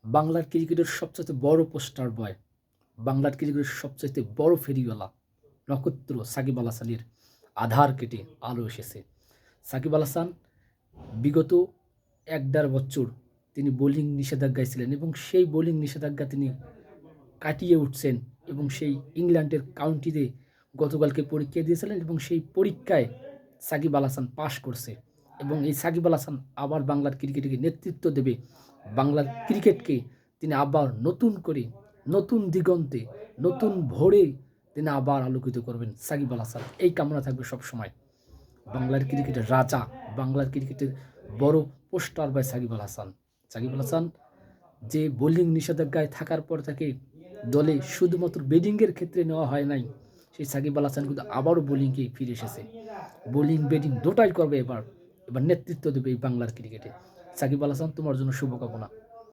বাংলার ক্রিকেটের সবচাইতে বড় পোস্টার বয়, বাংলার ক্রিকেটের সবচাইতে বড় ফেরিওয়ালা নক্ষত্র সাকিব আল হাসানের আধার কেটে আলো এসেছে। সাকিব আল হাসান বিগত ১-১.৫ বছর তিনি বোলিং নিষেধাজ্ঞায় ছিলেন এবং সেই বোলিং নিষেধাজ্ঞা তিনি কাটিয়ে উঠছেন এবং সেই ইংল্যান্ডের কাউন্টিতে গতকালকে পরীক্ষা দিয়েছিলেন এবং সেই পরীক্ষায় সাকিব আল হাসান পাশ করছে এবং এই সাকিব আল হাসান আবার বাংলার ক্রিকেটকে নেতৃত্ব দেবে। বাংলার ক্রিকেটকে তিনি আবার নতুন করে, নতুন দিগন্তে, নতুন ভোরে তিনি আবার আলোকিত করবেন সাকিব আল হাসান। এই কামনা থাকবে সবসময়। বাংলার ক্রিকেটের রাজা, বাংলার ক্রিকেটের বড় পোস্টার বাই সাকিব আল হাসান। সাকিব আল হাসান যে বোলিং নিষেধাজ্ঞায় থাকার পর তাকে দলে শুধুমাত্র ব্যাটিংয়ের ক্ষেত্রে নেওয়া হয় নাই, সেই সাকিব আল হাসান কিন্তু আবারও বোলিংয়ে ফিরে এসেছে। বোলিং ব্যাটিং দুটাই করবে এবার, এবার নেতৃত্ব দেবে এই বাংলার ক্রিকেটে। সাকিব আল হাসান, তোমার জন্য শুভকামনা।